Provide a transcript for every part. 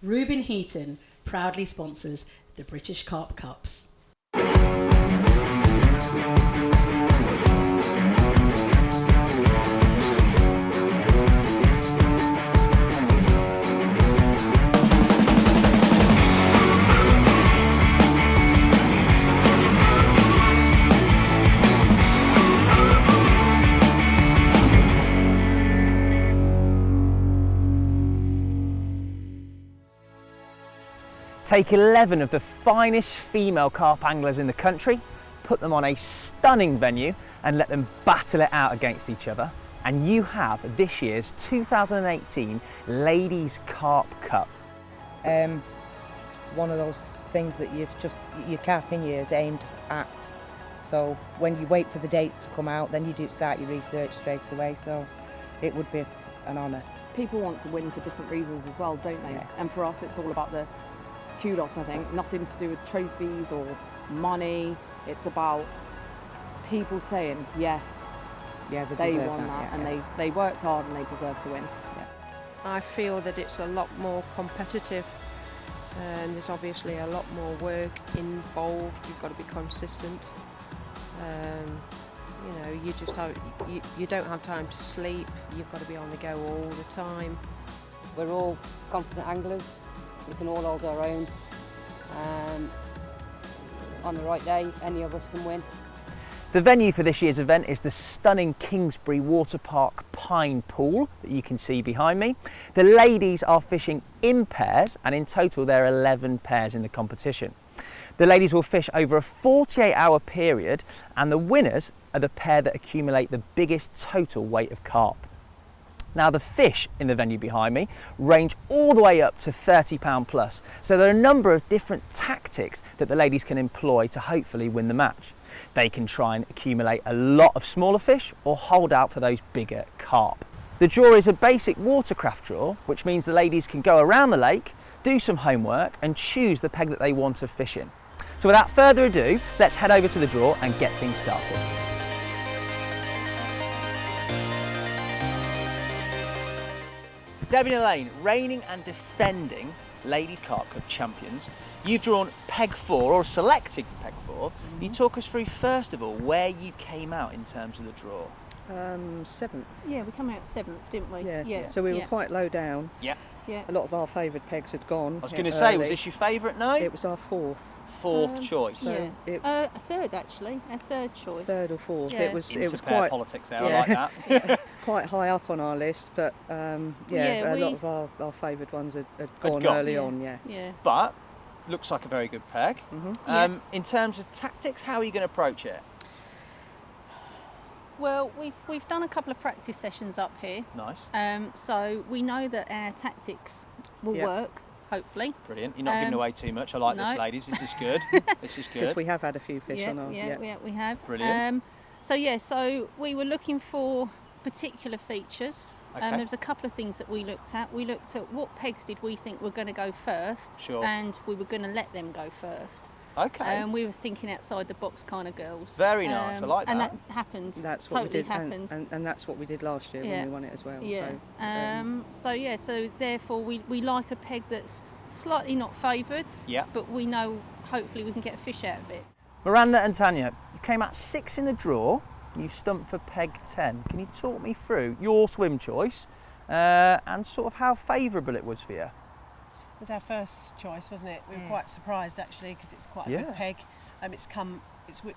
Reuben Heaton proudly sponsors the British Carp Cups. Take 11 of the finest female carp anglers in the country, put them on a stunning venue and let them battle it out against each other, and you have this year's 2018 Ladies Carp Cup. One of those things that your carping year is aimed at. So when you wait for the dates to come out, then you do start your research straight away, so it would be an honour. People want to win for different reasons as well, don't they? Yeah. And for us it's all about the kudos, I think. Nothing to do with trophies or money. It's about people saying, yeah, they won that, and they worked hard and they deserve to win. Yeah. I feel that it's a lot more competitive, and there's obviously a lot more work involved. You've got to be consistent. You know, you don't have time to sleep. You've got to be on the go all the time. We're all confident anglers. We can all hold our own. On the right day, any of us can win. The venue for this year's event is the stunning Kingsbury Water Park Pinepool that you can see behind me. The ladies are fishing in pairs, and in total there are 11 pairs in the competition. The ladies will fish over a 48-hour period, and the winners are the pair that accumulate the biggest total weight of carp. Now, the fish in the venue behind me range all the way up to £30 plus, so there are a number of different tactics that the ladies can employ to hopefully win the match. They can try and accumulate a lot of smaller fish or hold out for those bigger carp. The draw is a basic watercraft draw, which means the ladies can go around the lake, do some homework and choose the peg that they want to fish in. So without further ado, let's head over to the draw and get things started. Debbie and Elaine, reigning and defending Ladies Carp Cup champions, you've drawn peg 4, or selected peg 4. Can you talk us through, first of all, where you came out in terms of the draw? 7th. Yeah, we come out 7th, didn't we? Yeah. So we were quite low down. Yeah. A lot of our favoured pegs had gone. I was going to say, was this your favourite night? It was our fourth. Fourth choice. So a third actually, a third choice. Third or fourth. Yeah. It was quite politics there. I like that. Quite high up on our list, but a lot of our favoured ones had gone early on. Yeah. But looks like a very good peg. In terms of tactics, how are you going to approach it? Well, we've done a couple of practice sessions up here. Nice. So we know that our tactics will work. Hopefully. Brilliant. You're not giving away too much. I like this, ladies. This is good. This is good. Because we have had a few fish on our... Yeah, we have. Brilliant. So we were looking for particular features. Okay. There was a couple of things that we looked at. We looked at what pegs did we think were going to go first. Sure. And we were going to let them go first. Okay. We were thinking outside the box kind of girls. Very nice. I like that. And that happened. That's what totally we did. happened. And that's what we did last year when we won it as well. Yeah. So therefore we like a peg that's slightly not favoured. Yeah. But we know hopefully we can get a fish out of it. Miranda and Tania, you came out 6 in the draw. You've stumped for peg 10. Can you talk me through your swim choice and sort of how favourable it was for you? It was our first choice, wasn't it? We were quite surprised actually, because it's quite a good peg. It's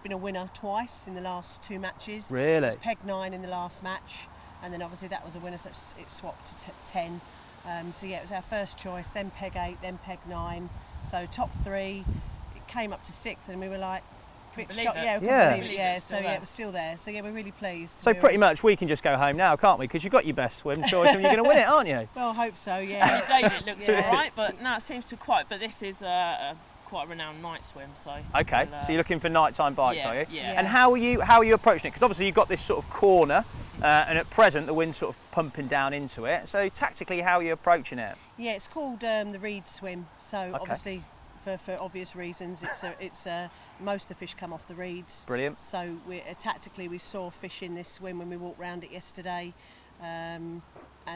been a winner twice in the last 2 matches. Really? It was peg 9 in the last match, and then obviously that was a winner, so it swapped to 10. It was our first choice, then peg 8, then peg 9. So top 3, it came up to 6th, and we were like, quick shot. So it was still there. So we're really pleased. So pretty much we can just go home now, can't we? Because you've got your best swim choice and you're going to win it, aren't you? Well, I hope so. Yeah. Days it looks all right, but now it seems to quite. But this is quite a renowned night swim, so. Okay. So you're looking for nighttime bites, are you? Yeah. And how are you approaching it? Because obviously you've got this sort of corner, and at present the wind's sort of pumping down into it. So tactically, how are you approaching it? Yeah, it's called the reed swim. So obviously, for obvious reasons, it's most of the fish come off the reeds. Brilliant. So tactically we saw fish in this swim when we walked around it yesterday, and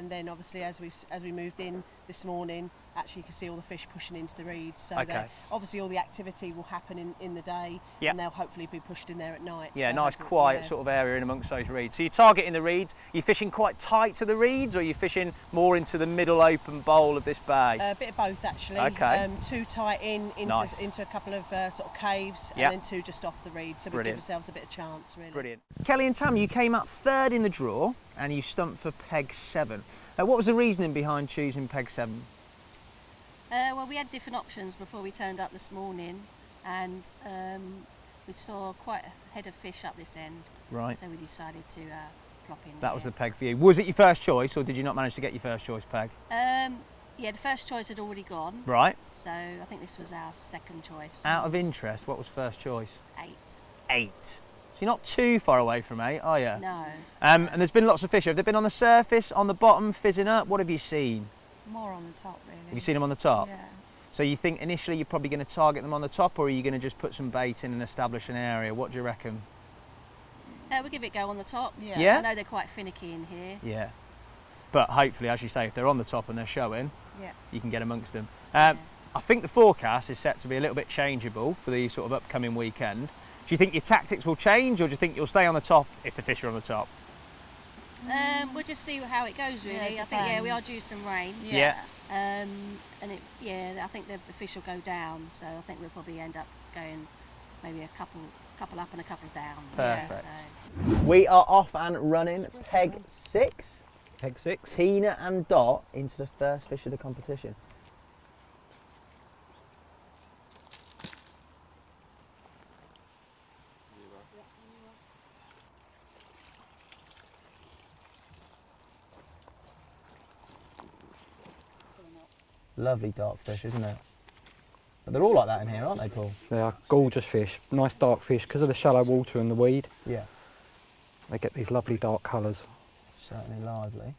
then obviously as we moved in this morning, actually you can see all the fish pushing into the reeds. So Okay. obviously all the activity will happen in the day, Yep. and they'll hopefully be pushed in there at night. Yeah, So nice hopefully- quiet yeah. sort of area in amongst those reeds. So you're targeting the reeds. You're fishing quite tight to the reeds, or you're fishing more into the middle open bowl of this bay? A bit of both actually. Okay. Too tight into Nice. into a couple of sort of caves, Yep. and then two just off the reeds. So we Brilliant. give ourselves a bit of chance, really. Brilliant. Kelly and Tam, you came up third in the draw and you stumped for peg 7. What was the reasoning behind choosing peg 7? Well, we had different options before we turned up this morning, and we saw quite a head of fish up this end. Right. So we decided to plop in. That was the peg for you. Was it your first choice, or did you not manage to get your first choice peg? Yeah, the first choice had already gone. Right. So I think this was our second choice. Out of interest, what was first choice? 8. 8. So you're not too far away from 8, are you? No. And there's been lots of fish. Have they been on the surface, on the bottom, fizzing up? What have you seen? More on the top, really. Have you seen them on the top? Yeah. So you think initially you're probably going to target them on the top, or are you going to just put some bait in and establish an area? What do you reckon? We'll give it a go on the top. Yeah. Yeah? I know they're quite finicky in here. Yeah. But hopefully, as you say, if they're on the top and they're showing, Yeah. you can get amongst them. I think the forecast is set to be a little bit changeable for the sort of upcoming weekend. Do you think your tactics will change, or do you think you'll stay on the top if the fish are on the top? We'll just see how it goes, really. Yeah, it I think we are depends. due some rain. Yeah. And I think the fish will go down. So I think we'll probably end up going maybe a couple up and a couple down. Perfect. Yeah, so. We are off and running peg 6. Peg 6. Tina and Dot into the first fish of the competition. Lovely dark fish, isn't it? But they're all like that in here, aren't they, Paul? They are gorgeous fish, nice dark fish, because of the shallow water and the weed. Yeah. They get these lovely dark colours. Certainly lively.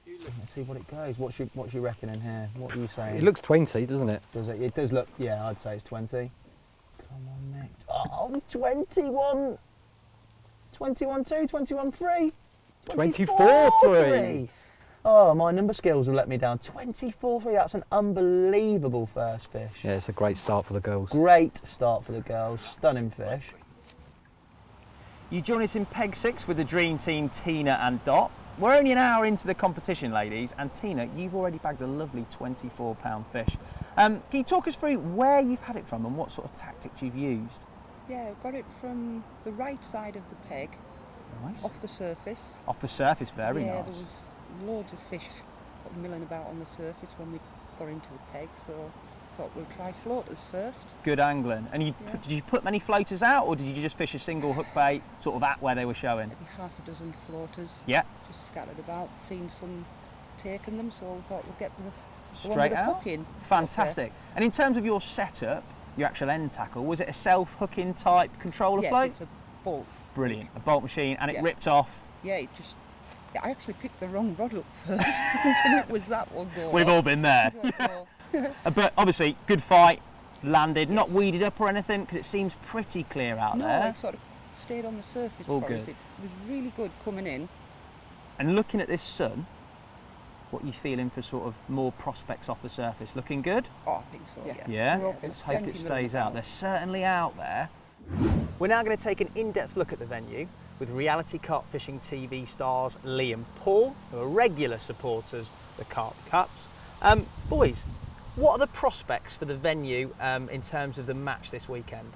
Let's see what it goes. What's you reckon in here? What are you saying? It looks 20, doesn't it? Does it? It does look, yeah, I'd say it's 20. Come on, Nick. Oh, 21. 21-2, 21-3. 24-3. Oh, my number skills have let me down. 24-3, that's an unbelievable first fish. Yeah, it's a great start for the girls. Great start for the girls, stunning fish. You join us in peg 6 with the dream team, Tina and Dot. We're only an hour into the competition, ladies, and Tina, you've already bagged a lovely 24-pound fish. Can you talk us through where you've had it from and what sort of tactics you've used? Yeah, I've got it from the right side of the peg, Nice. off the surface. Off the surface, very yeah, nice. there was loads of fish milling about on the surface when we got into the peg, so thought we'll try floaters first. Good angling. And did you put many floaters out, or did you just fish a single hook bait sort of at where they were showing? Maybe half a dozen floaters. Yeah. Just scattered about, seen some taking them, so we thought we'll get the one Straight with a out? hook in. Fantastic. And in terms of your setup, your actual end tackle, was it a self-hooking type controller Yes, float? it's a bolt. Brilliant. A bolt machine, and it Yeah. ripped off. Yeah, it just. Yeah, I actually picked the wrong rod up first, thinking it was that one going We've off. all been there. But obviously, good fight, landed, not weeded up or anything, because it seems pretty clear out No, there. it sort of stayed on the surface All for us. good. It was really good coming in. And looking at this sun, what are you feeling for sort of more prospects off the surface? Looking good? Oh, I think so, yeah. Yeah? There's Let's hope plenty it milling stays out. about. They're certainly out there. We're now going to take an in-depth look at the venue with reality carp fishing TV stars Lee and Paul, who are regular supporters of the Carp Cups. Boys, what are the prospects for the venue in terms of the match this weekend?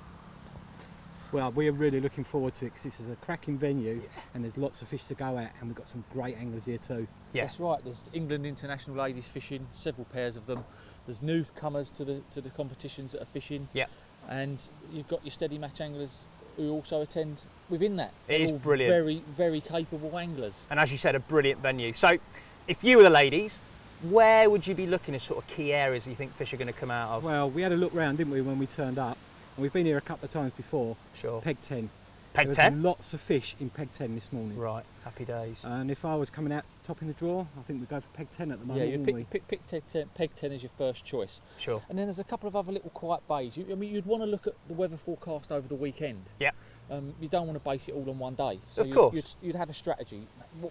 Well, we are really looking forward to it because this is a cracking venue and there's lots of fish to go at, and we've got some great anglers here too. That's right. There's England international ladies fishing, several pairs of them. There's newcomers to the competitions that are fishing. Yeah. And you've got your steady match anglers who also attend within that. It is They're all brilliant. Very, very capable anglers. And as you said, a brilliant venue. So, if you were the ladies, where would you be looking as sort of key areas you think fish are going to come out of? Well, we had a look round, didn't we, when we turned up? And we've been here a couple of times before. Sure. Peg 10. Peg There was 10? lots of fish in Peg 10 this morning. Right, happy days. And if I was coming out topping the draw, I think we'd go for Peg 10 at the Yeah, moment, you wouldn't we? pick Peg 10 as your first choice. Sure. And then there's a couple of other little quiet bays. You'd want to look at the weather forecast over the weekend. Yeah. You don't want to base it all on one day. So Of course. You'd have a strategy.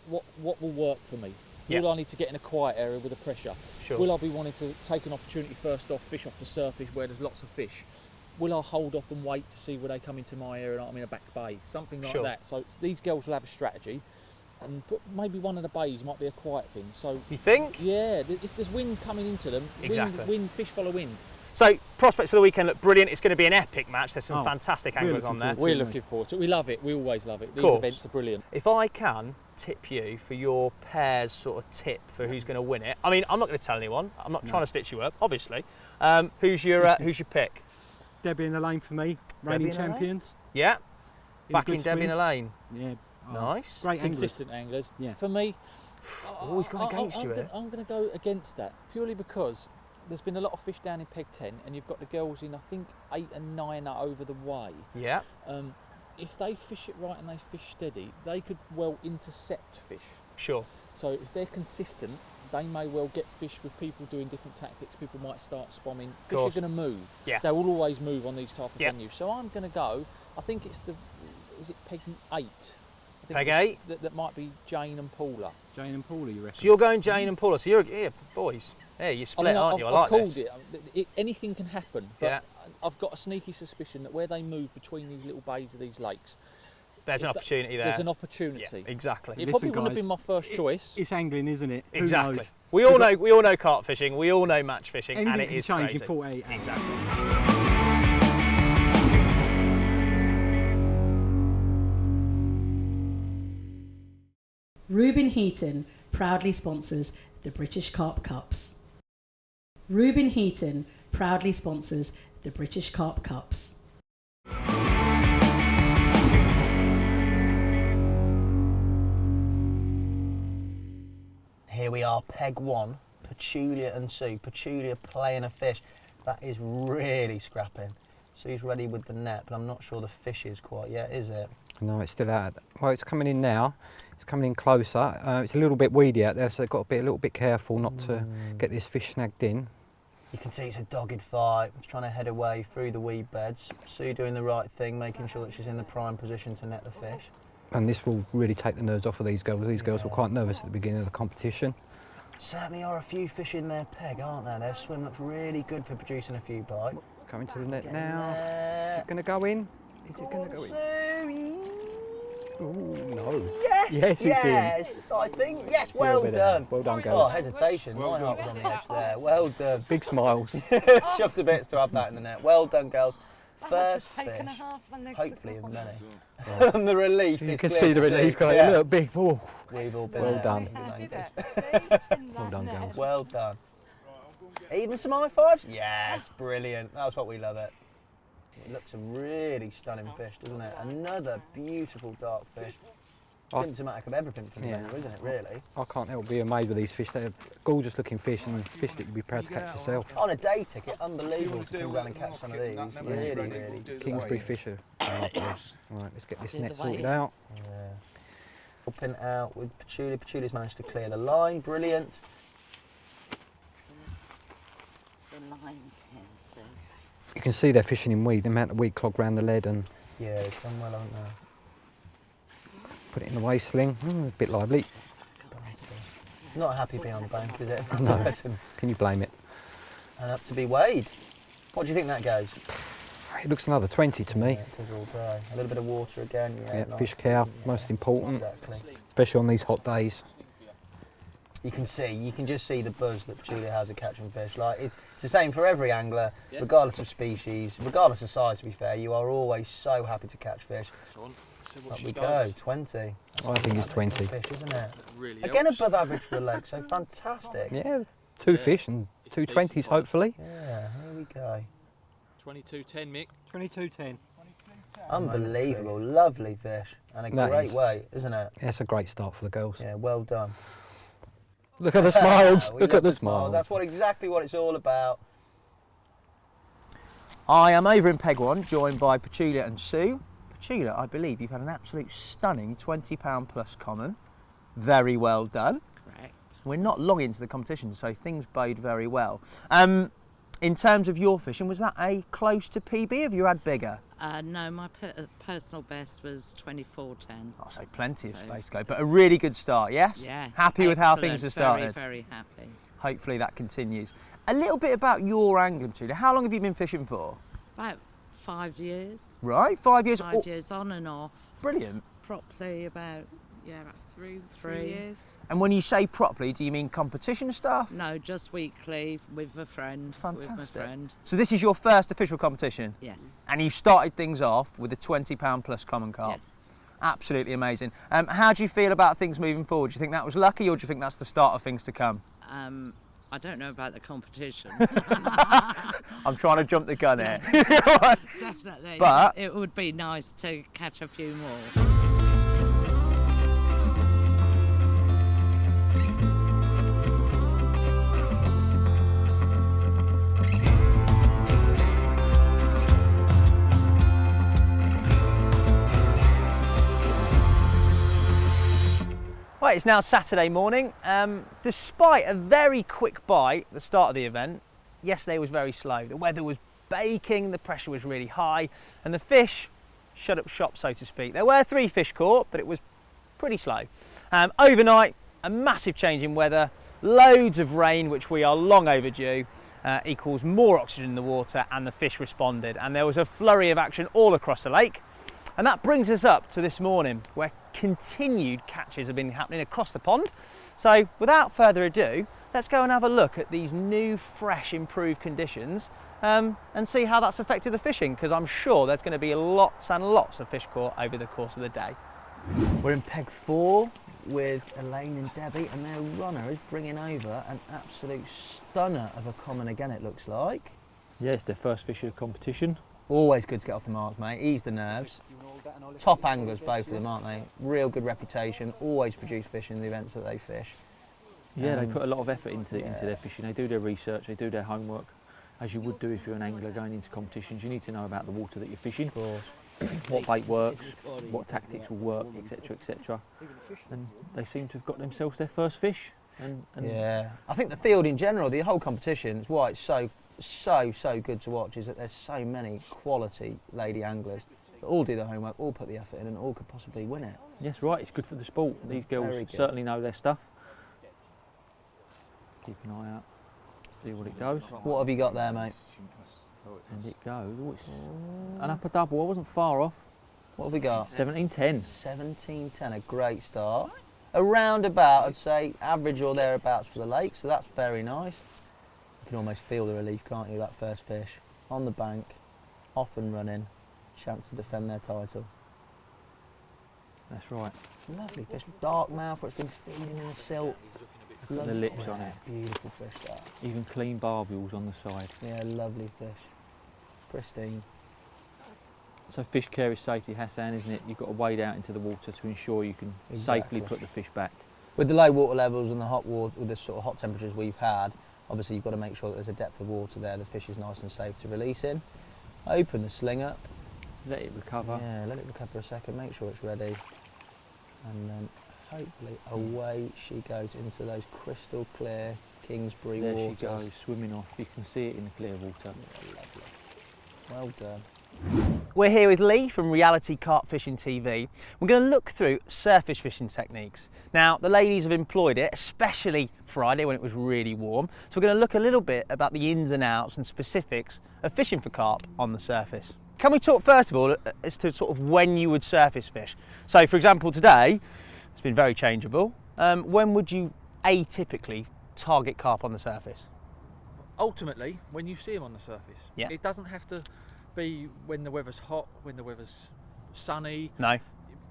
What will work for me? Yeah. Will I need to get in a quiet area with the pressure? Sure. Will I be wanting to take an opportunity first off, fish off the surface where there's lots of fish? Will I hold off and wait to see where they come into my area and I'm in a back bay? Something like Sure. that. So these girls will have a strategy, and maybe one of the bays might be a quiet thing. So you think? Yeah, if there's wind coming into them, Exactly. fish follow wind. So prospects for the weekend look brilliant. It's going to be an epic match. There's some fantastic we're anglers on there. We're looking forward to it. We love it. We always love it. These Course. events are brilliant. If I can tip you for your pair's sort of tip for who's going to win it, I mean, I'm not going to tell anyone. I'm not trying to stitch you up, obviously. Who's your pick? Debbie in the lane for me. Reigning champions. Yeah. In Backing good Debbie in swing. the lane. Yeah. Nice. Great Consistent anglers. Yeah. For me, always gone against you here. I'm going to go against that purely because there's been a lot of fish down in peg 10, and you've got the girls in, I think, 8 and 9 are over the way. Yeah. If they fish it right and they fish steady, they could well intercept fish. Sure. So if they're consistent, they may well get fish with people doing different tactics. People might start spomming. Fish are going to move. Yeah. They will always move on these type of venues. So I'm going to go, I think it's is it peg 8? Peg 8? That might be Jane and Paula. Jane and Paula, you reckon? So you're going Jane and Paula. So you're boys. Yeah, you're split, aren't you? I like I've called this. it. Anything can happen. But I've got a sneaky suspicion that where they move between these little bays of these lakes, there's an opportunity there. There's an opportunity. Yeah, exactly. It probably wouldn't have been my first choice. It's angling, isn't it? Who Exactly. knows? We all know carp fishing. We all know match fishing, Anything and it can is change crazy. in 48 hours. Exactly. Reuben Heaton proudly sponsors the British Carp Cups. Reuben Heaton proudly sponsors the British Carp Cups. Here we are, peg 1, Petulia and Sue. Petulia playing a fish. That is really scrapping. Sue's ready with the net, but I'm not sure the fish is quite yet, is it? No, it's still out. Well, it's coming in now. It's coming in closer. It's a little bit weedy out there, so they've got to be a little bit careful not to get this fish snagged in. You can see it's a dogged fight. It's trying to head away through the weed beds. Sue doing the right thing, making sure that she's in the prime position to net the fish. And this will really take the nerves off of these girls. These girls were quite nervous at the beginning of the competition. Certainly are a few fish in their peg, aren't there? Their swim looks really good for producing a few bites. It's coming to the net now. Is it going to go in? Is it going to go in? Oh, no. Yes, yes, yes, I think. Yes, well done. Well done, Oh, girls. hesitation. My heart was on the edge there. Well done. Big smiles. Shoved to bits to have that in the net. Well done, girls. That First must have taken fish, a half my legs hopefully off. in many. And the relief You is can clear see to the relief going. Yeah. Look, big. Oh. We've all been Well there. done. Well done, girls. Well done. Even some high fives? Yes, brilliant. That's what we love it. It looks a really stunning fish, doesn't it? Another beautiful dark fish. Symptomatic of everything from the menu, isn't it, really? I can't help being amazed with these fish. They're gorgeous looking fish and fish that you'd be proud to catch yourself. On a day ticket, unbelievable to come down and catch some of these. Really, really. Kingsbury fish are lovely. Right, let's get this net sorted out. Yeah. Helping out with Petulia. Petulia's managed to clear the line. Brilliant. The lines here, so. You can see they're fishing in weed, the amount of weed clogged around the lead, and Yeah, it's done well, haven't they? put it in the waist sling. A bit lively. Not happy being on the bank, is it? No. Bless him. Can you blame it? And up to be weighed. What do you think that goes? It looks another 20 to me. Yeah, it is all dry. A little bit of water again. Yeah, nice. Fish cow, most important, Exactly. especially on these hot days. You can just see the buzz that Petulia has of catching fish. Like it's the same for every angler, regardless of species, regardless of size. To be fair, you are always so happy to catch fish. Up we go, 20. I think it's 20. Fish, isn't it? Really Again, helps. above average for the lake, so fantastic. Yeah, two fish and two 20s hopefully. Yeah, here we go. 22.10, Mick. 22.10. Unbelievable, lovely fish, and a That great is. weight, isn't it? Yeah, it's a great start for the girls. Yeah, well done. Look at the smiles. We Look love at the smiles. That's exactly what it's all about. I am over in Peg 1, joined by Petulia and Sue. Petulia, I believe you've had an absolute stunning £20 plus common. Very well done. Correct. We're not long into the competition, so things bode very well. In terms of your fishing, was that a close to PB? Have you had bigger? No, my personal best was 24:10. I'll say plenty of space to go, but a really good start, yes? Yeah. Happy with how things have started? Very, very happy. Hopefully that continues. A little bit about your angling, Tania. How long have you been fishing for? About 5 years. Right, 5 years. 5 years on and off. Brilliant. Properly about about three years. And when you say properly, do you mean competition stuff? No, just weekly with a friend. Fantastic. With my friend. So this is your first official competition? Yes. And you started things off with a £20 plus common carp? Yes. Absolutely amazing. How do you feel about things moving forward? Do you think that was lucky, or do you think that's the start of things to come? I don't know about the competition. I'm trying to jump the gun here. Definitely. But it would be nice to catch a few more. Right, it's now Saturday morning. Despite a very quick bite at the start of the event, yesterday was very slow. The weather was baking, the pressure was really high, and the fish shut up shop, so to speak. There were 3 fish caught, but it was pretty slow. Overnight, a massive change in weather, loads of rain, which we are long overdue, equals more oxygen in the water, and the fish responded. And there was a flurry of action all across the lake. And that brings us up to this morning, where continued catches have been happening across the pond. So without further ado, let's go and have a look at these new, fresh, improved conditions and see how that's affected the fishing, because I'm sure there's going to be lots and lots of fish caught over the course of the day. We're in peg 4 with Elaine and Debbie, and their runner is bringing over an absolute stunner of a common again, it looks like. Yeah, it's their first fish of the competition. Always good to get off the mark, mate. Ease the nerves. Top anglers, both of them, aren't they? Real good reputation. Always produce fish in the events that they fish. Yeah, they put a lot of effort into their fishing. They do their research, they do their homework, as you would do if you're an angler going into competitions. You need to know about the water that you're fishing, what bait works, what tactics will work, etc., etc. And they seem to have got themselves their first fish. And yeah, I think the field in general, the whole competition, is why it's so good to watch, is that there's so many quality lady anglers that all do their homework, all put the effort in, and all could possibly win it. Yes, right, it's good for the sport. These girls certainly know their stuff. Keep an eye out, see what it goes. What have you got there, mate? And it goes. Oh, it's an upper double. I wasn't far off. What have we got? 17.10. 17.10, a great start. Around about, I'd say, average or thereabouts for the lake, so that's very nice. You can almost feel the relief, can't you, that first fish? On the bank, off and running, chance to defend their title. That's right. Lovely fish, dark mouth where it's been feeding in the silt. Look at the lips on it. Beautiful fish that. Even clean barbules on the side. Yeah, lovely fish. Pristine. So fish care is safety, Hassan, isn't it? You've got to wade out into the water to ensure you can safely put the fish back. With the low water levels and the hot water, with the sort of hot temperatures we've had, obviously you've got to make sure that there's a depth of water there, the fish is nice and safe to release in. Open the sling up. Let it recover. Yeah, let it recover for a second, make sure it's ready. And then hopefully away she goes into those crystal clear Kingsbury waters. There she goes, swimming off. You can see it in the clear water. Yeah, lovely. Well done. We're here with Lee from Reality Carp Fishing TV. We're going to look through surface fishing techniques. Now, the ladies have employed it, especially Friday when it was really warm. So we're going to look a little bit about the ins and outs and specifics of fishing for carp on the surface. Can we talk first of all as to sort of when you would surface fish? So, for example, today, it's been very changeable. When would you atypically target carp on the surface? Ultimately, when you see them on the surface. Yeah. It doesn't have to be when the weather's hot, when the weather's sunny. No.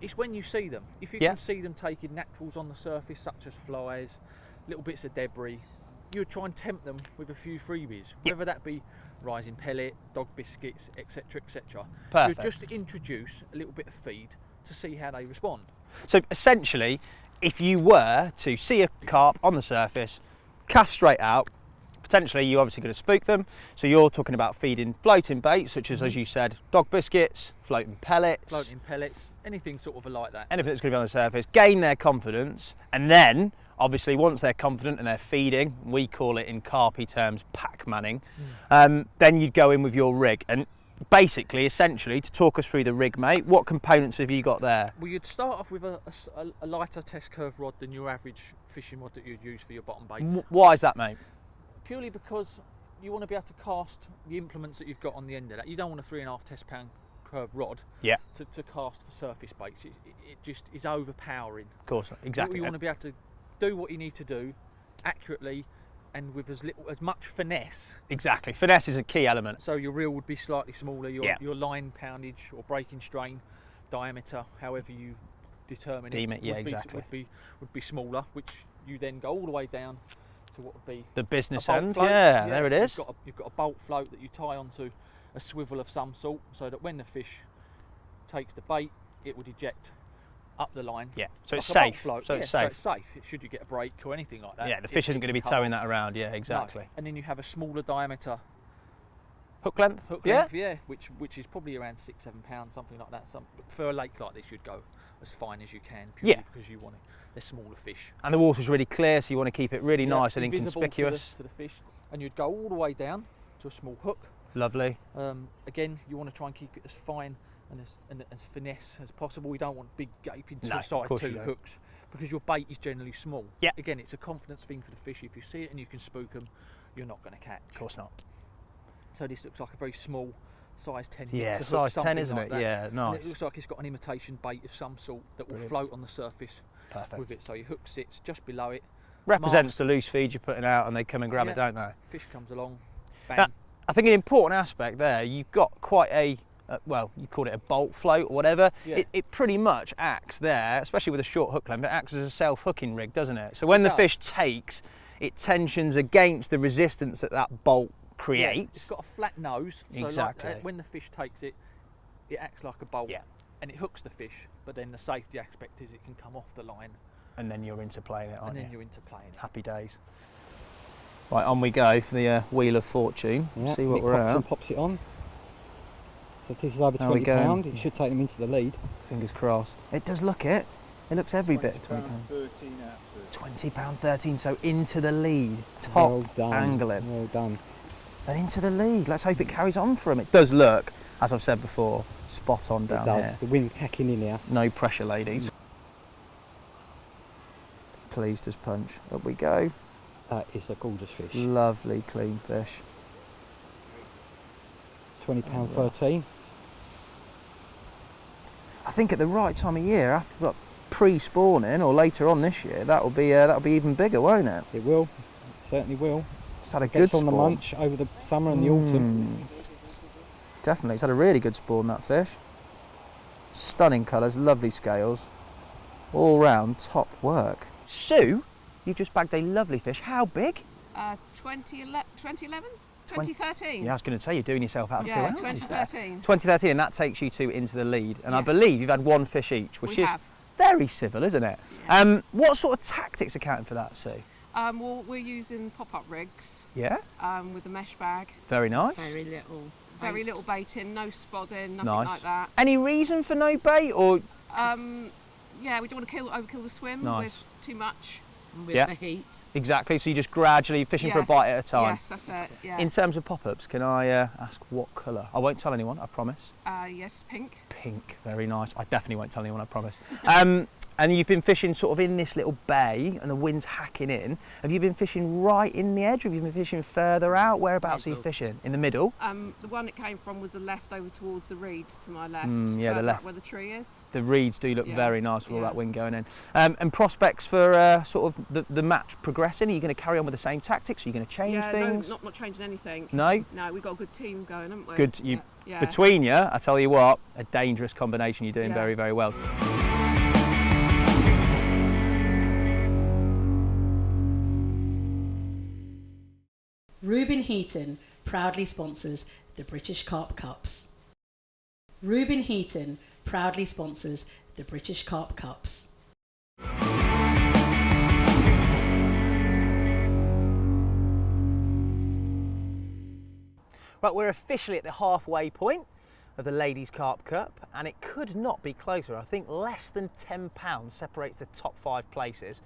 It's when you see them. If you can see them taking naturals on the surface, such as flies, little bits of debris, you would try and tempt them with a few freebies, whether that be rising pellet, dog biscuits, etc., etc. You would just introduce a little bit of feed to see how they respond. So essentially, if you were to see a carp on the surface, cast straight out, potentially you're obviously going to spook them, so you're talking about feeding floating bait, such as you said, dog biscuits, floating pellets, anything sort of like that. Anything that's going to be on the surface, gain their confidence, and then Obviously, once they're confident and they're feeding, we call it in carpy terms pack manning, then you'd go in with your rig. And basically, essentially, to talk us through the rig, mate, what components have you got there? Well, you'd start off with a lighter test curve rod than your average fishing rod that you'd use for your bottom baits. Why is that, mate? Purely because you want to be able to cast the implements that you've got on the end of that. You don't want a 3.5 test pound curve rod to cast for surface baits. It just is overpowering. Of course, exactly. You want to be able to do what you need to do accurately and with as much finesse. Exactly, finesse is a key element. So your reel would be slightly smaller, your line poundage or breaking strain diameter, however you determine would be smaller, which you then go all the way down to what would be the business a bolt end. float. Yeah, there it is. You've got a bolt float that you tie onto a swivel of some sort, so that when the fish takes the bait, it would eject up the line. Yeah, so like it's a bolt safe. float. So it's safe. So it's safe. Should you get a break or anything like that. Yeah, the fish isn't going to be towing that around. Yeah, exactly. No. And then you have a smaller diameter hook length. Which is probably around 6-7 pounds, something like that. For a lake like this, you'd go as fine as you can, purely because you want it. They're smaller fish. And the water's really clear, so you want to keep it really nice and inconspicuous. To the fish, and you'd go all the way down to a small hook. Lovely. Again, you want to try and keep it as fine and as finesse as possible. You don't want big gaping size 2 hooks because your bait is generally small. Yeah. Again, it's a confidence thing for the fish. If you see it and you can spook them, you're not going to catch. Of course not. So this looks like a very small size 10. Yeah, size 10, isn't it? Yeah, nice. And it looks like it's got an imitation bait of some sort that will float on the surface with it. So your hook sits just below it. Represents the loose feed you're putting out, and they come and grab it, don't they? Fish comes along, bang. Now, I think an important aspect there, you've got quite a, well, you call it a bolt float or whatever. Yeah. It pretty much acts there, especially with a short hook length, it acts as a self-hooking rig, doesn't it? So when the fish takes, it tensions against the resistance that that bolt creates. Yeah, it's got a flat nose. So exactly. Like, when the fish takes it, it acts like a bolt. And it hooks the fish, but then the safety aspect is it can come off the line. And then you're into playing it, aren't you? And then you're into playing it. Happy days. Right, on we go for the Wheel of Fortune. See what we're at. And pops it on. So this is over £20. It should take them into the lead. Fingers crossed. It does look it. It looks every bit. £20.13 £20.13. So into the lead. Top angling. Well done. And into the lead. Let's hope it carries on for him. It does look, as I've said before, spot on down here. It does. Here. The wind hacking in here. No pressure, ladies. Pleased as punch. Up we go. That is a gorgeous fish. Lovely clean fish. £20.13. I think at the right time of year, after pre-spawning or later on this year, that'll be even bigger, won't it? It will. It certainly will. It's had a Gets good on the munch over the summer and the autumn. Definitely, it's had a really good spawn, that fish. Stunning colours, lovely scales. All round top work. Sue, you just bagged a lovely fish. How big? 2011? 2013. Yeah, I was going to say, you're doing yourself out of 2 ounces 2013. there. 2013, and that takes you two into the lead. And I believe you've had one fish each, which is very civil, isn't it? Yeah. What sort of tactics accounting for that, Sue? Well, we're using pop-up rigs. Yeah. With a mesh bag. Very nice. Very little baiting, no spodding, nothing like that. Any reason for no bait, or? Yeah, we don't want to overkill the swim with too much. With the heat. Exactly, so you're just gradually fishing for a bite at a time. Yes, that's it, yeah. In terms of pop-ups, can I ask what colour? I won't tell anyone, I promise. Yes, pink. Pink, very nice. I definitely won't tell anyone, I promise. And you've been fishing sort of in this little bay and the wind's hacking in. Have you been fishing right in the edge, or have you been fishing further out? Whereabouts are you fishing? In the middle? The one it came from was the left over towards the reeds to my left. Yeah, the left. Where the tree is. The reeds do look very nice with all that wind going in. And prospects for sort of the match progressing? Are you going to carry on with the same tactics? Are you going to change things? No, not changing anything. No? No, we've got a good team going, haven't we? Good. Between you, I tell you what, a dangerous combination. You're doing very, very well. Reuben Heaton proudly sponsors the British Carp Cups. Reuben Heaton proudly sponsors the British Carp Cups. Right, we're officially at the halfway point of the Ladies Carp Cup, and it could not be closer. I think less than £10 separates the top 5 places.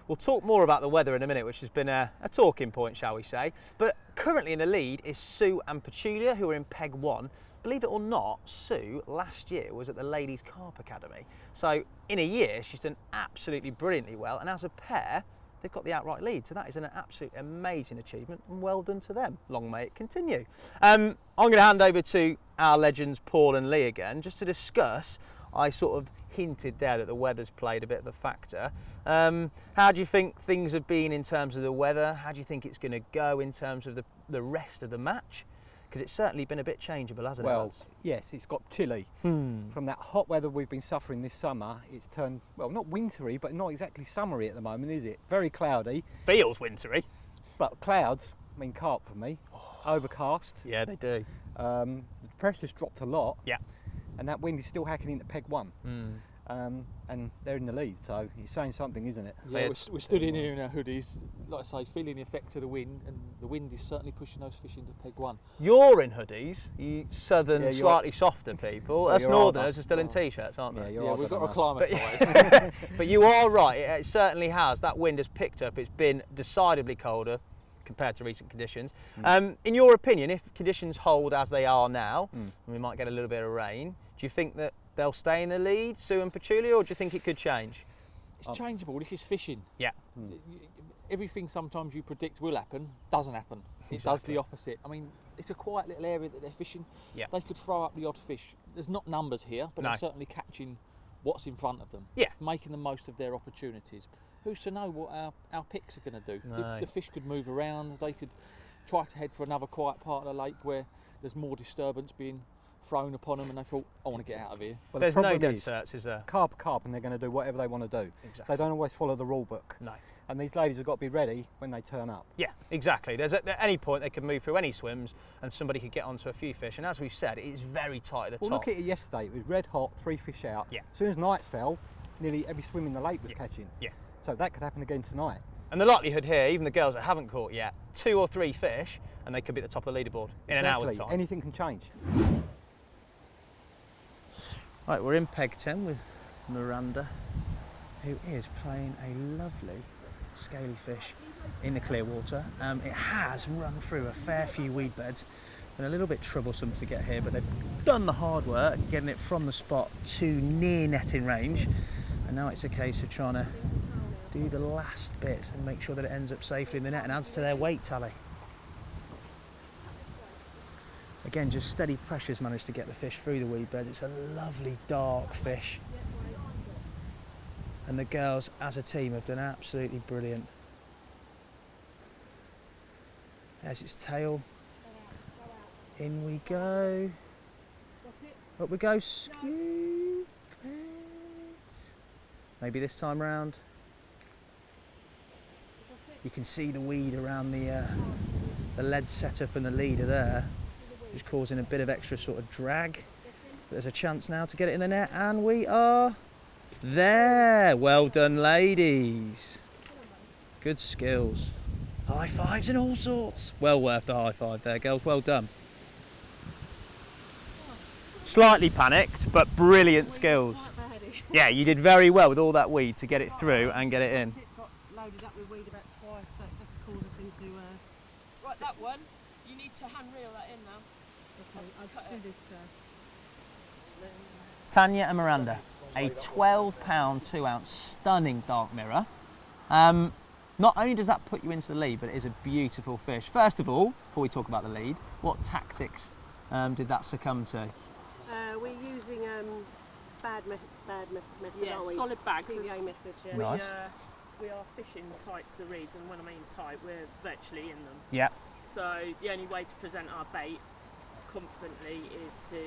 We'll talk more about the weather in a minute, which has been a talking point, shall we say. But currently in the lead is Sue and Petulia, who are in Peg 1. Believe it or not, Sue last year was at the Ladies Carp Academy. So in a year, she's done absolutely brilliantly well. And as a pair, they've got the outright lead. So that is an absolutely amazing achievement, and well done to them. Long may it continue. I'm going to hand over to our legends, Paul and Lee, again, just to discuss. I sort of hinted there that the weather's played a bit of a factor. How do you think things have been in terms of the weather? How do you think it's going to go in terms of the rest of the match? Because it's certainly been a bit changeable, hasn't it? Well, yes, it's got chilly. From that hot weather we've been suffering this summer, it's turned, well, not wintry, but not exactly summery at the moment, is it? Very cloudy. Feels wintry. But clouds mean carp for me. Overcast. Yeah, they do. The pressure's dropped a lot. Yeah. And that wind is still hacking into Peg 1. And they're in the lead, so it's saying something, isn't it? Yeah, we're stood in here in our hoodies, like I say, feeling the effect of the wind, and the wind is certainly pushing those fish into Peg 1. You're in hoodies, you southern, slightly softer people. Well, Us northerners are still in t-shirts, aren't they? Yeah, we've got to acclimatise. But you are right, it certainly has. That wind has picked up. It's been decidedly colder compared to recent conditions. In your opinion, if conditions hold as they are now, and we might get a little bit of rain, do you think that they'll stay in the lead, Sue and Petulia, or do you think it could change? It's changeable. This is fishing. Yeah. Everything sometimes you predict will happen doesn't happen. It does the opposite. I mean, it's a quiet little area that they're fishing. Yeah. They could throw up the odd fish. There's not numbers here, but No. they're certainly catching what's in front of them. Yeah. Making the most of their opportunities. Who's to know what our picks are going to do? No. The fish could move around. They could try to head for another quiet part of the lake where there's more disturbance being thrown upon them, and they thought, I want to get out of here. Well, there's no dead certs, is there? Carp, and they're going to do whatever they want to do. Exactly. They don't always follow the rule book. No. And these ladies have got to be ready when they turn up. Yeah, exactly. There's at any point they could move through any swims, and somebody could get onto a few fish. And as we've said, it is very tight at the Well, top. look at it yesterday. It was red hot, 3 fish out. Yeah. As soon as night fell, nearly every swim in the lake was catching. Yeah. So that could happen again tonight. And the likelihood here, even the girls that haven't caught yet, 2 or 3 fish, and they could be at the top of the leaderboard in an hour's time. Anything can change. Right, we're in Peg 10 with Miranda, who is playing a lovely scaly fish in the clear water. It has run through a fair few weed beds. Been a little bit troublesome to get here, but they've done the hard work, getting it from the spot to near netting range. And now it's a case of trying to do the last bits and make sure that it ends up safely in the net and adds to their weight tally. Again, just steady pressures managed to get the fish through the weed beds. It's a lovely dark fish. And the girls as a team have done absolutely brilliant. There's its tail. In we go. Up we go, scoop it. Maybe this time round. You can see the weed around the lead setup and the leader there, just causing a bit of extra sort of drag. But there's a chance now to get it in the net, and we are there. Well done, ladies. Good skills. High fives and all sorts. Well worth the high five there, girls. Well done. Slightly panicked, but brilliant skills. Yeah, you did very well with all that weed to get it through and get it in. It got loaded up with weed about twice, so it just calls us into... Right, that one, you need to hand reel that in now. Okay, I'll do this Tania and Miranda, a 12-pound, 2-ounce stunning dark mirror. Not only does that put you into the lead, but it is a beautiful fish. First of all, before we talk about the lead, what tactics did that succumb to? We're using bad method, Yeah, aren't we? solid bags. PVA methods, yeah. Nice. We are fishing tight to the reeds, and when I mean tight, we're virtually in them. Yeah. So the only way to present our bait confidently is to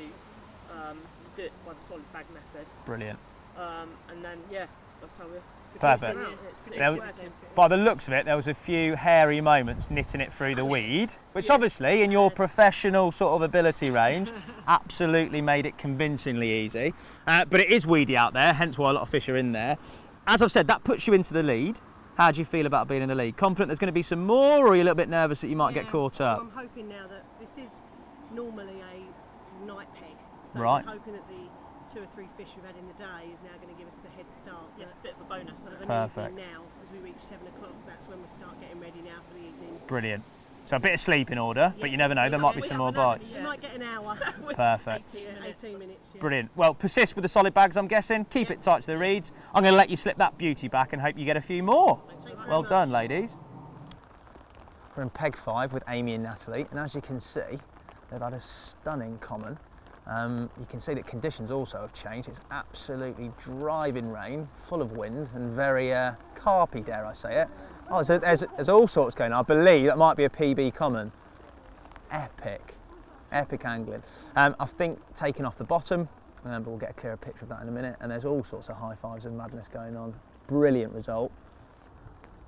do it by the solid bag method. Brilliant. And then, yeah, that's how we're Perfect. It's working. By the looks of it, there was a few hairy moments knitting it through the weed, which obviously, in your professional sort of ability range, absolutely made it convincingly easy. But it is weedy out there, hence why a lot of fish are in there. As I've said, that puts you into the lead. How do you feel about being in the lead? Confident there's going to be some more, or are you a little bit nervous that you might get caught up? I'm hoping now that this is normally a night peg, so Right. I'm hoping that the 2 or 3 fish we've had in the day is now going to give us the head start. Yes, a bit of a bonus. Perfect. Now, as we reach 7 o'clock, that's when we'll start getting ready now for the evening. Brilliant. So a bit of sleep in order, but you never know, there might be some more bites. You might get an hour. Perfect. 18 minutes. Yeah. Brilliant. Well, persist with the solid bags, I'm guessing. Keep it tight to the reeds. I'm going to let you slip that beauty back and hope you get a few more. Well done, ladies. We're in peg 5 with Amy and Natalie, and as you can see, they've had a stunning common. You can see that conditions also have changed. It's absolutely driving rain, full of wind, and very carpy, dare I say it. Oh, so there's all sorts going on. I believe that might be a PB common. Epic angling. I think taking off the bottom, but we'll get a clearer picture of that in a minute. And there's all sorts of high fives and madness going on. Brilliant result.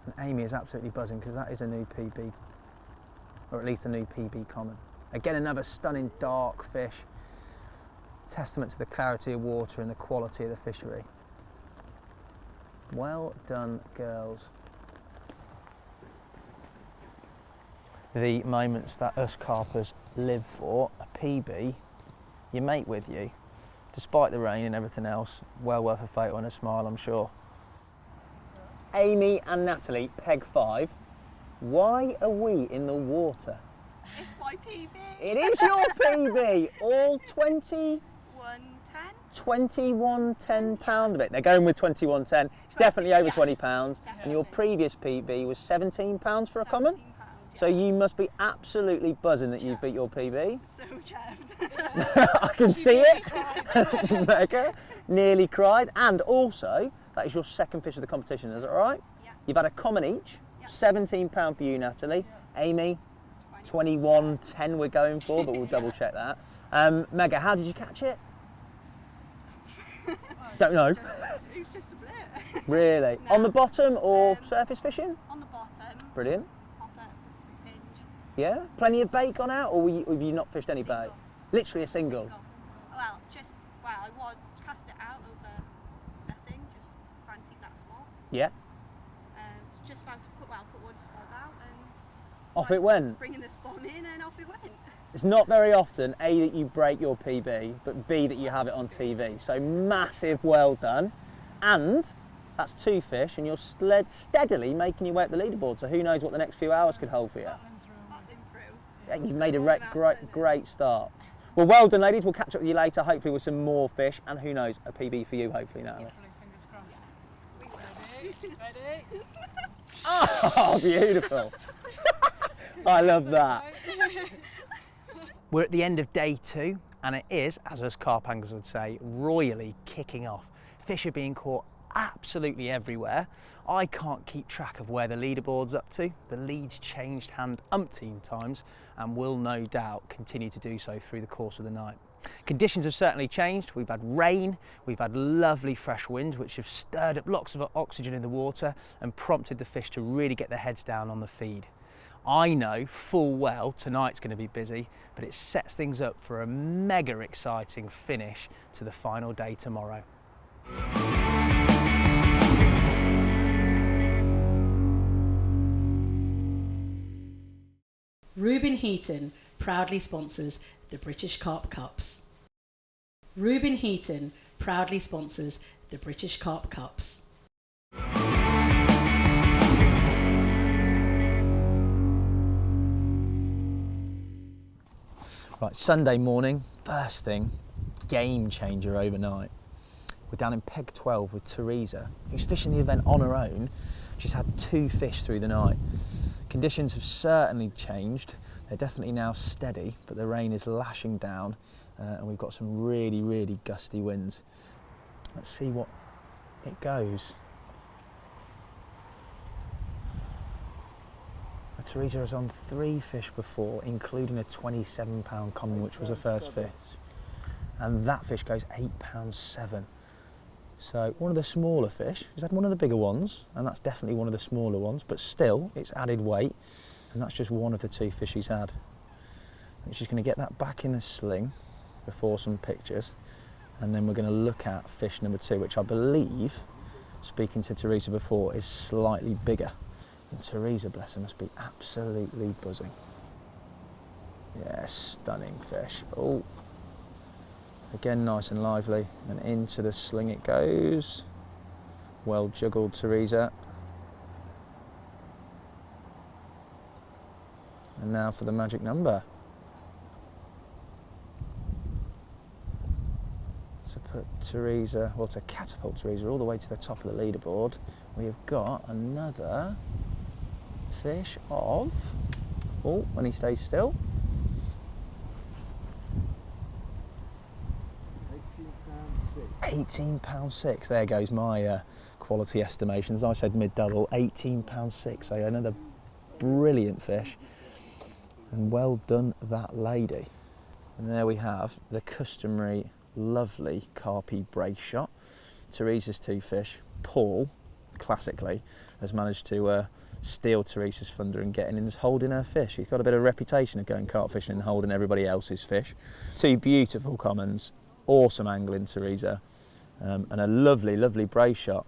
And Amy is absolutely buzzing because that is a new PB, or at least a new PB common. Again, another stunning dark fish. Testament to the clarity of water and the quality of the fishery. Well done, girls. The moments that us carpers live for, a PB, your mate with you, despite the rain and everything else, well worth a photo and a smile, I'm sure. Amy and Natalie, peg 5. Why are we in the water? It's my PB. It is your PB. All 21 pound of it. They're going with 21.10. Definitely over 20 pounds. And your previous PB was 17 pounds for a common. So you must be absolutely buzzing that you've beat your PB. So chuffed. I can see it. Mega. Nearly cried. And also, that is your second fish of the competition, is that right? Yeah. You've had a common each. Yeah. £17 for you, Natalie. Yeah. Amy, 21.10 we're going for, but we'll double check that. Mega, how did you catch it? Don't know. It was just a blip. Really? No. On the bottom or surface fishing? On the bottom. Brilliant. Pop up, stick pinch. Yeah? Plenty of bait gone out, or have you not fished any bait? Literally a single? Well, I was cast it out over nothing, just fancied that spot. Yeah. Just found to put one spot out and off it went. Bringing the spawn in and off it went. It's not very often, A, that you break your PB, but B, that you have it on TV. So massive well done. And that's 2 fish, and you're steadily making your way up the leaderboard. So who knows what the next few hours could hold for you. Yeah, you've made a great start. Well done, ladies. We'll catch up with you later, hopefully with some more fish, and who knows, a PB for you, hopefully, Natalie. Ready? Oh, beautiful. I love that. We're at the end of day 2, and it is, as us carp anglers would say, royally kicking off. Fish are being caught absolutely everywhere. I can't keep track of where the leaderboard's up to. The lead's changed hand umpteen times and will no doubt continue to do so through the course of the night. Conditions have certainly changed. We've had rain, we've had lovely fresh winds which have stirred up lots of oxygen in the water and prompted the fish to really get their heads down on the feed. I know full well tonight's going to be busy, but it sets things up for a mega exciting finish to the final day tomorrow. Reuben Heaton proudly sponsors the British Carp Cups. Reuben Heaton proudly sponsors the British Carp Cups. Right, Sunday morning, first thing, game changer overnight. We're down in peg 12 with Theresa, who's fishing the event on her own. She's had 2 fish through the night. Conditions have certainly changed. They're definitely now steady, but the rain is lashing down and we've got some really, really gusty winds. Let's see what it goes. Theresa has on 3 fish before, including a £27 common, which was her first fish. And that fish goes £8.7. So one of the smaller fish. She's had one of the bigger ones, and that's definitely one of the smaller ones, but still, it's added weight, and that's just one of the 2 fish she's had. And she's going to get that back in the sling before some pictures, and then we're going to look at fish number 2, which I believe, speaking to Theresa before, is slightly bigger. And Theresa, bless her, must be absolutely buzzing. Yeah, stunning fish. Oh, Again, nice and lively, and into the sling it goes. Well juggled, Theresa. And now for the magic number. To put Theresa, well, to catapult Theresa all the way to the top of the leaderboard, we have got another fish of, oh, when he stays still, £18.6. There goes my quality estimations. I said mid-double, £18.6. So another brilliant fish. And well done, that lady. And there we have the customary lovely carpy brace shot. Theresa's two fish. Paul, classically, has managed to steal Theresa's thunder and getting in and holding her fish. He's got a bit of a reputation of going carp fishing and holding everybody else's fish. Two beautiful commons, awesome angling, Theresa, and a lovely, lovely brace shot.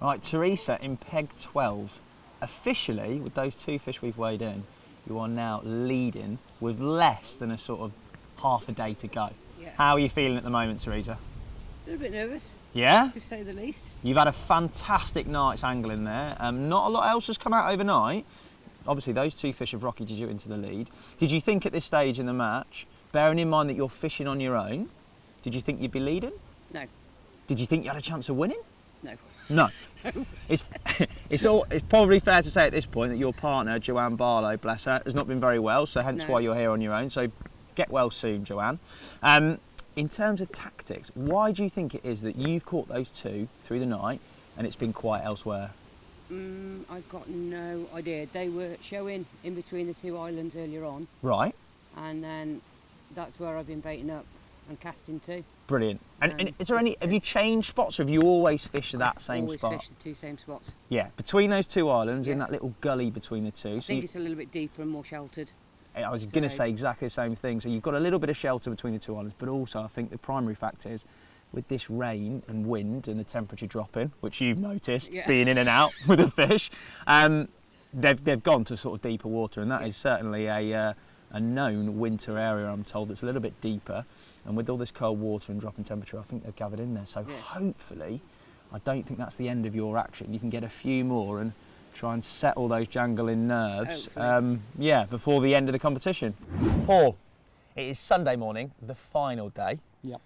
Right, Theresa in peg 12. Officially, with those two fish we've weighed in, you are now leading with less than a sort of half a day to go. Yeah. How are you feeling at the moment, Theresa? A little bit nervous. Yeah? To say the least. You've had a fantastic night's angling there. Not a lot else has come out overnight. Obviously, those two fish have rocketed you into the lead. Did you think at this stage in the match, bearing in mind that you're fishing on your own, did you think you'd be leading? No. Did you think you had a chance of winning? No. No. It's probably fair to say at this point that your partner, Joanne Barlow, bless her, has not been very well, so hence why you're here on your own. So get well soon, Joanne. In terms of tactics, why do you think it is that you've caught those two through the night and it's been quiet elsewhere? I've got no idea. They were showing in between the two islands earlier on. Right. And then that's where I've been baiting up and casting to. Brilliant. And is there have you changed spots, or have you always fished that same spot? Always fished the two same spots. Yeah, between those two islands, in that little gully between the two. I think it's a little bit deeper and more sheltered. I was going to say exactly the same thing. So you've got a little bit of shelter between the two islands, but also I think the primary factor is with this rain and wind and the temperature dropping, which you've noticed being in and out with the fish, they've gone to sort of deeper water, and that is certainly a known winter area, I'm told, that's a little bit deeper. And with all this cold water and dropping temperature, I think they've gathered in there. So hopefully, I don't think that's the end of your action. You can get a few more and try and settle those jangling nerves, before the end of the competition. Paul, it is Sunday morning, the final day. Yep.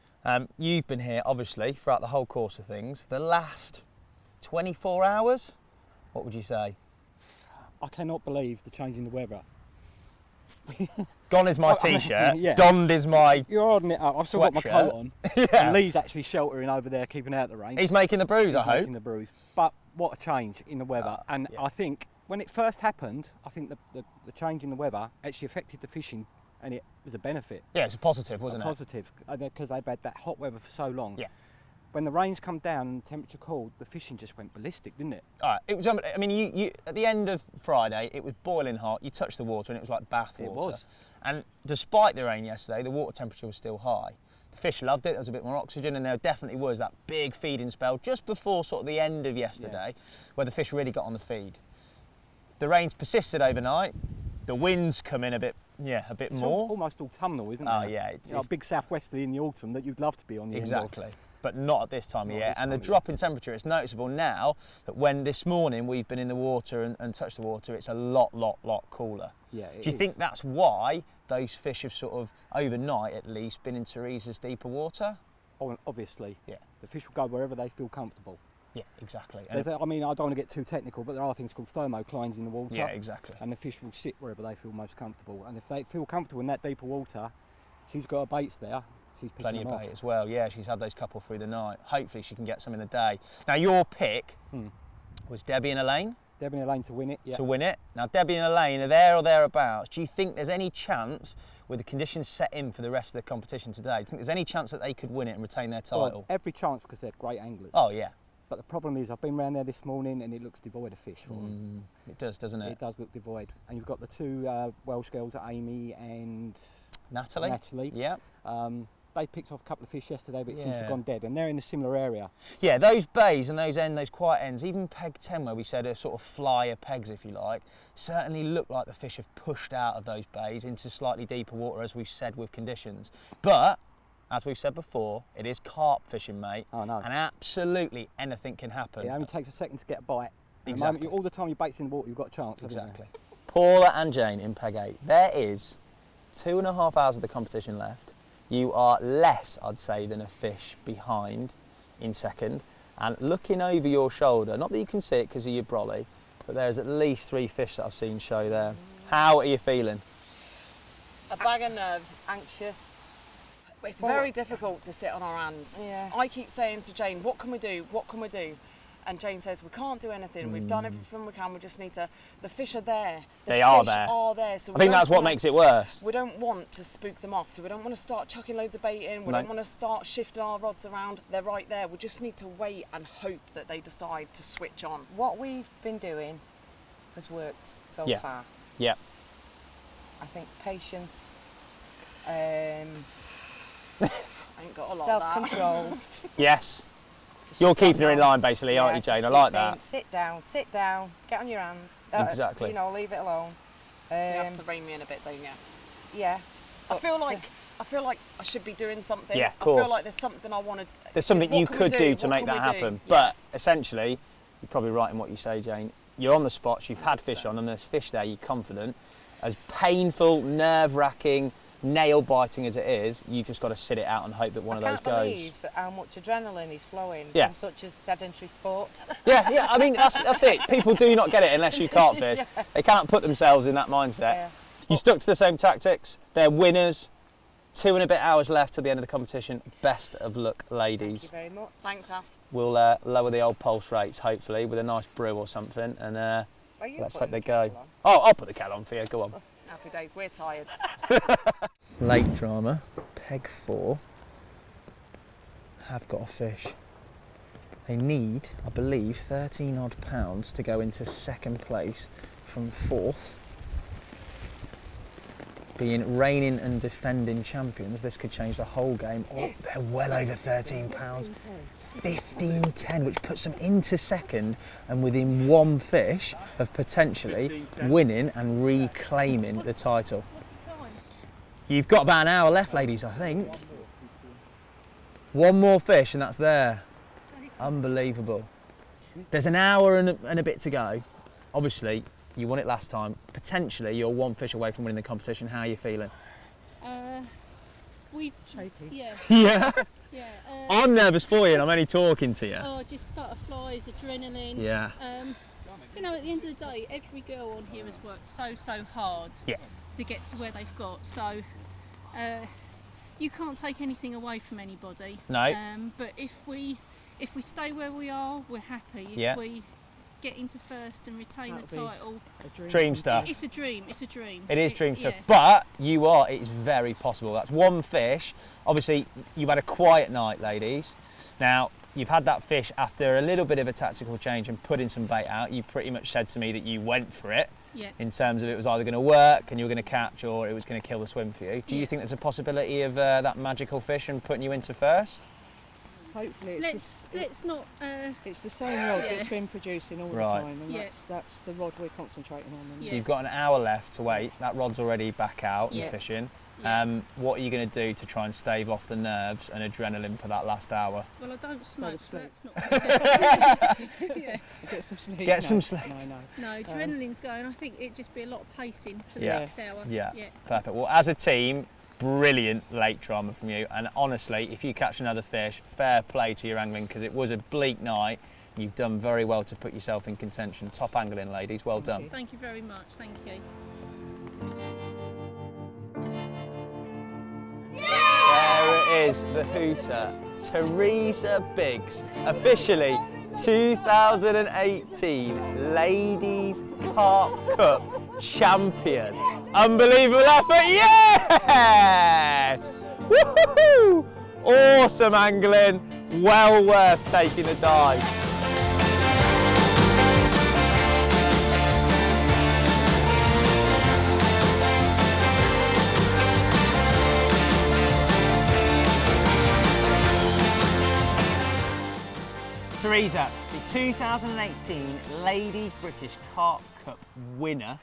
You've been here, obviously, throughout the whole course of things. The last 24 hours, what would you say? I cannot believe the change in the weather. Gone is my t-shirt, donned is my You're holding it up. I've still got my coat on. And Lee's actually sheltering over there, keeping out the rain. He's making the brews, I hope. Making the brews. But what a change in the weather. I think when it first happened, I think the change in the weather actually affected the fishing, and it was a benefit. Yeah, it's a positive, wasn't it? Positive, because they've had that hot weather for so long. Yeah. When the rains come down and the temperature cooled, the fishing just went ballistic, didn't it? It was. I mean, you at the end of Friday, it was boiling hot. You touched the water and it was like bath water. It was. And despite the rain yesterday, the water temperature was still high. The fish loved it. There was a bit more oxygen, and there definitely was that big feeding spell just before sort of the end of yesterday, where the fish really got on the feed. The rains persisted overnight. The winds come in a bit more. Almost autumnal, isn't it? Oh yeah, it's a big southwesterly in the autumn that you'd love to be on the end of. Exactly. But not at this time of year. And the drop in temperature, it's noticeable now that when this morning we've been in the water and touched the water, it's a lot cooler. Yeah, Do you think that's why those fish have sort of, overnight at least, been in Theresa's deeper water? Oh, obviously. Yeah. The fish will go wherever they feel comfortable. Yeah, exactly. I mean, I don't want to get too technical, but there are things called thermoclines in the water. Yeah, exactly. And the fish will sit wherever they feel most comfortable. And if they feel comfortable in that deeper water, she's got her baits there. She's plenty of bait as well. Yeah, she's had those couple through the night. Hopefully she can get some in the day. Now your pick was Debbie and Elaine. Debbie and Elaine to win it, yeah. To win it. Now Debbie and Elaine are there or thereabouts. Do you think there's any chance, with the conditions set in for the rest of the competition today, do you think there's any chance that they could win it and retain their title? Well, every chance, because they're great anglers. Oh yeah. But the problem is, I've been round there this morning and it looks devoid of fish for them. It does, doesn't it? It does look devoid. And you've got the two Welsh girls, Amy and Natalie. Yeah. They picked off a couple of fish yesterday, but it seems to have gone dead, and they're in a similar area. Yeah, those bays and those quiet ends, even peg 10, where we said are sort of flyer pegs, if you like, certainly look like the fish have pushed out of those bays into slightly deeper water, as we've said, with conditions. But as we've said before, it is carp fishing, mate. I know. And absolutely anything can happen. It only takes a second to get a bite. Exactly. All the time your bait's in the water, you've got a chance. Exactly. Paula and Jane in peg 8. There is 2.5 hours of the competition left. You are less, I'd say, than a fish behind in second. And looking over your shoulder, not that you can see it because of your brolly, but there's at least 3 fish that I've seen show there. How are you feeling? A bag of nerves, anxious. It's very difficult to sit on our hands. Yeah. I keep saying to Jane, what can we do? What can we do? And Jane says, we can't do anything. We've done everything we can. We just need to, the fish are there. They are there. So I think that's what makes it worse. We don't want to spook them off. So we don't want to start chucking loads of bait in. We don't want to start shifting our rods around. They're right there. We just need to wait and hope that they decide to switch on. What we've been doing has worked so far. Yeah. I think patience, I ain't got a lot self-control. of that. Yes. You're keeping her in line, basically, aren't you, Jane? I like that. Sit down, get on your hands. Exactly. You know, leave it alone. You have to rein me in a bit, don't you? Yeah. I feel like I should be doing something. Yeah, of course. I feel like there's something I want to. There's something you could do to make that happen. But Yeah. essentially, you're probably right in what you say, Jane. You're on the spots, you've had fish on, and there's fish there, you're confident. As painful, nerve-wracking, nail-biting as it is, you've just got to sit it out and hope that one of those goes. I can't believe how much adrenaline is flowing from such a sedentary sport. Yeah, I mean, that's it. People do not get it unless you carp fish. Yeah. They cannot put themselves in that mindset. Yeah. You stuck to the same tactics. They're winners. 2 and a bit hours left to the end of the competition. Best of luck, ladies. Thank you very much. Thanks, Ass. We'll lower the old pulse rates, hopefully, with a nice brew or something, and let's hope they go. Oh, I'll put the kettle on for you. Go on. Happy days. We're tired. Lake drama, peg 4, have got a fish. They need, I believe, 13 odd pounds to go into second place from 4th. Being reigning and defending champions, this could change the whole game. Yes. Oh, they're well over 13 pounds. 15.10, which puts them into second and within 1 fish of potentially winning and reclaiming the title. You've got about an hour left, ladies, I think. 1 more fish and that's there. Unbelievable. There's an hour and a bit to go. Obviously, you won it last time. Potentially, you're 1 fish away from winning the competition. How are you feeling? We've shaky. Yeah. Yeah. Yeah. I'm nervous for you and I'm only talking to you. Oh, just butterflies, adrenaline. Yeah. You know, at the end of the day, every girl on here has worked so hard to get to where they've got. So you can't take anything away from anybody. No. But if we stay where we are, we're happy. If we get into first and retain the title. Dream stuff. It's a dream. It's a dream. It is dream stuff. Yeah. But it's very possible. That's 1 fish. Obviously, you've had a quiet night, ladies. Now, you've had that fish after a little bit of a tactical change and putting some bait out. You pretty much said to me that you went for it. Yeah. In terms of it was either going to work and you were going to catch or it was going to kill the swim for you. Do you think there's a possibility of that magical fish and putting you into first? Hopefully let's not. It's the same rod that's been producing all the time, and that's the rod we're concentrating on. So you've got an hour left to wait. That rod's already back out and fishing. What are you going to do to try and stave off the nerves and adrenaline for that last hour? Well, I don't smoke, so that's not. Get some sleep. Get some sleep. No, adrenaline's going. I think it'd just be a lot of pacing for the next hour. Yeah, perfect. Well, as a team, brilliant lake drama from you, and honestly, if you catch another fish, fair play to your angling, because it was a bleak night. You've done very well to put yourself in contention. Top angling, ladies, well done. Thank you very much. Thank you. There it is, the hooter, Theresa Biggs, officially 2018 Ladies Carp Cup champion. Unbelievable effort, yes! Woohoo! Awesome angling, well worth taking a dive. Theresa, the 2018 Ladies British Carp Cup winner.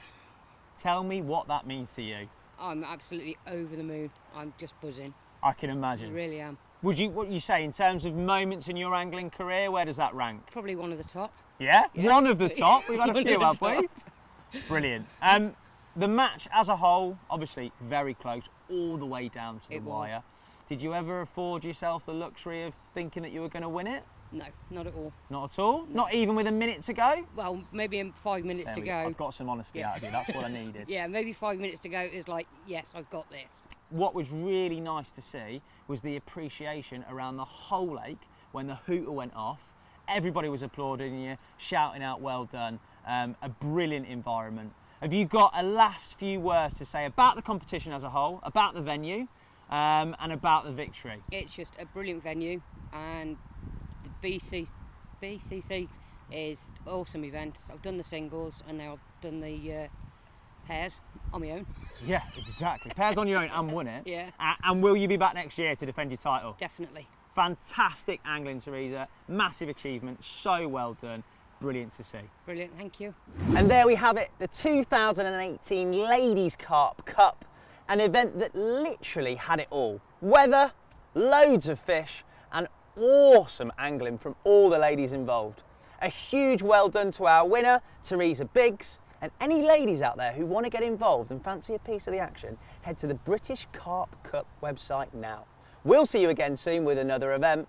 Tell me what that means to you. I'm absolutely over the moon. I'm just buzzing. I can imagine. I really am. What would you say in terms of moments in your angling career? Where does that rank? Probably one of the top. Yeah, Yeah. one of the top. We've had a One few, of the have we? Brilliant. The match as a whole, obviously very close, all the way down to the wire. Did you ever afford yourself the luxury of thinking that you were going to win it? No, not at all. Not at all? No. Not even with a minute to go? Well, maybe in 5 minutes to go. I've got some honesty out of you, that's what I needed. Yeah, maybe 5 minutes to go is like, yes, I've got this. What was really nice to see was the appreciation around the whole lake when the hooter went off. Everybody was applauding you, shouting out, well done. A brilliant environment. Have you got a last few words to say about the competition as a whole, about the venue, and about the victory? It's just a brilliant venue, and the BCC is an awesome event. I've done the singles and now I've done the pairs on my own. Yeah, exactly. Pairs on your own and won it. Yeah. And will you be back next year to defend your title? Definitely. Fantastic angling, Theresa. Massive achievement. So well done. Brilliant to see. Brilliant, thank you. And there we have it, the 2018 Ladies Carp Cup, an event that literally had it all. Weather, loads of fish, and awesome angling from all the ladies involved. A huge well done to our winner, Theresa Biggs, and any ladies out there who want to get involved and fancy a piece of the action, head to the British Carp Cup website now. We'll see you again soon with another event.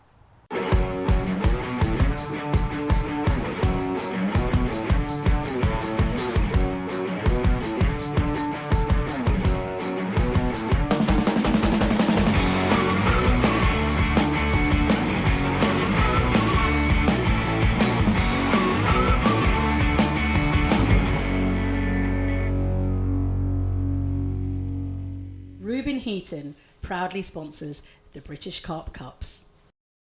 Reuben Heaton proudly sponsors the British Carp Cups.